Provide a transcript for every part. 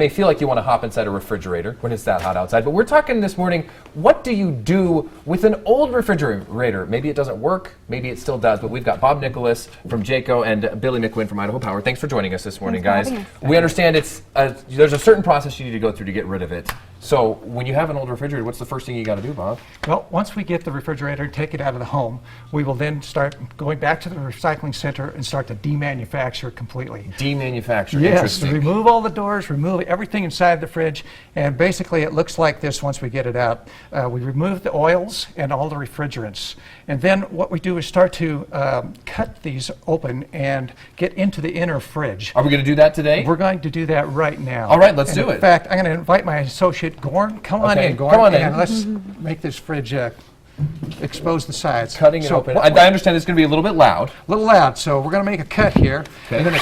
may feel like you want to hop inside a refrigerator when it's that hot outside, but we're talking this morning, what do you do with an old refrigerator? Maybe it doesn't work, maybe it still does, but we've got Bob Nicholas from Jaco and Billy McQuinn from Idaho Power. Thanks for joining us this morning, guys. We understand there's a certain process you need to go through to get rid of it. So when you have an old refrigerator, what's the first thing you got to do, Bob? Well, once we get the refrigerator and take it out of the home, we will then start going back to the recycling center and start to demanufacture it completely. Demanufacture, yes, interesting. Remove all the doors, remove everything inside the fridge, and basically it looks like this once we get it out. We remove the oils and all the refrigerants. And then what we do is start to cut these open and get into the inner fridge. Are we going to do that today? We're going to do that right now. All right, let's do it. In fact, I'm going to invite my associate, Gorn. Come on in, Gorn. Come on in. And let's make this fridge expose the sides. Cutting it open. I understand it's going to be a little bit loud. A little loud, so we're going to make a cut here. Okay. And then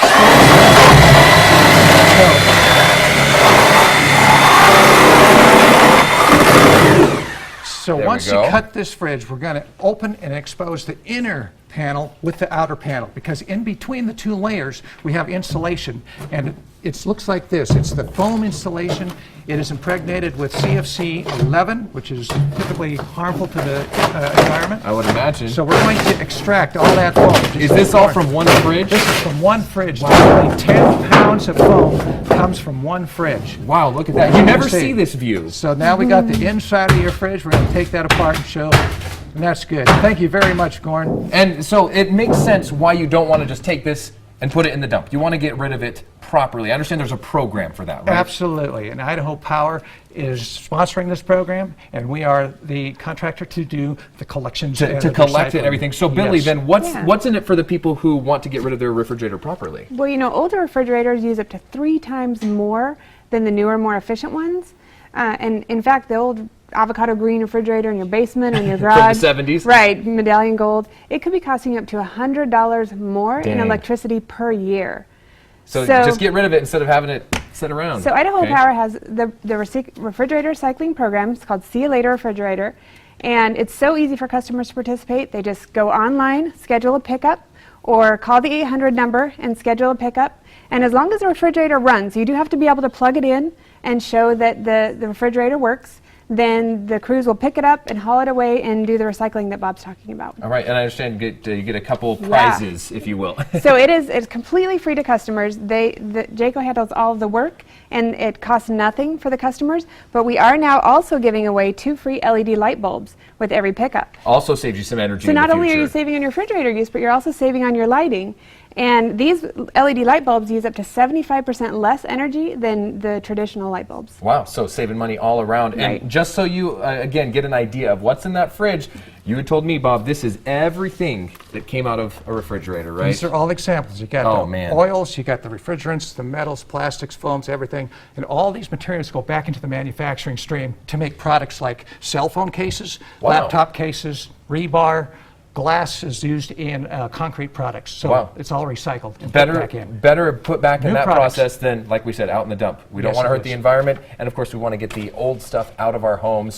so once you cut this fridge, we're going to open and expose the inner panel with the outer panel, because in between the two layers we have insulation, and it looks like this. It's the foam insulation. It is impregnated with CFC 11, which is typically harmful to the environment. I would imagine. So we're going to extract all that foam. Is this all from one fridge? This is from one fridge. Wow. Only 10 pounds of foam comes from one fridge. Wow, look at that. You never see this view. So now we got the inside of your fridge. We're going to take that apart and show. And that's good. Thank you very much, Gorn. And so it makes sense why you don't want to just take this and put it in the dump. You want to get rid of it properly. I understand there's a program for that, right? Absolutely. And Idaho Power is sponsoring this program, and we are the contractor to do the collections. To collect it and everything. So Billy, yes. then what's in it for the people who want to get rid of their refrigerator properly? Well, you know, older refrigerators use up to 3 times more than the newer, more efficient ones. And in fact, the old avocado green refrigerator in your basement or in your garage. From the 70s? Right, medallion gold. It could be costing you up to $100 more in electricity per year. So just get rid of it instead of having it sit around. So Idaho Power has the refrigerator recycling program. It's called See You Later Refrigerator. And it's so easy for customers to participate. They just go online, schedule a pickup, or call the 800 number and schedule a pickup. And as long as the refrigerator runs, you do have to be able to plug it in and show that the refrigerator works. Then the crews will pick it up and haul it away and do the recycling that Bob's talking about. All right, and I understand you get a couple prizes, if you will. So it's completely free to customers. Jaco handles all of the work, and it costs nothing for the customers. But we are now also giving away 2 free LED light bulbs with every pickup. Also saves you some energy. So not only are you saving on your refrigerator use, but you're also saving on your lighting. And these LED light bulbs use up to 75% less energy than the traditional light bulbs. Wow, so saving money all around. Right. And just so you, again, get an idea of what's in that fridge, you had told me, Bob, this is everything that came out of a refrigerator, right? These are all examples. You got the oils, you got the refrigerants, the metals, plastics, foams, everything. And all these materials go back into the manufacturing stream to make products like cell phone cases, laptop cases, rebar. Glass is used in concrete products, so it's all recycled and put back in. Better put back in that process than, like we said, out in the dump. We don't want to hurt the environment, and of course we want to get the old stuff out of our homes.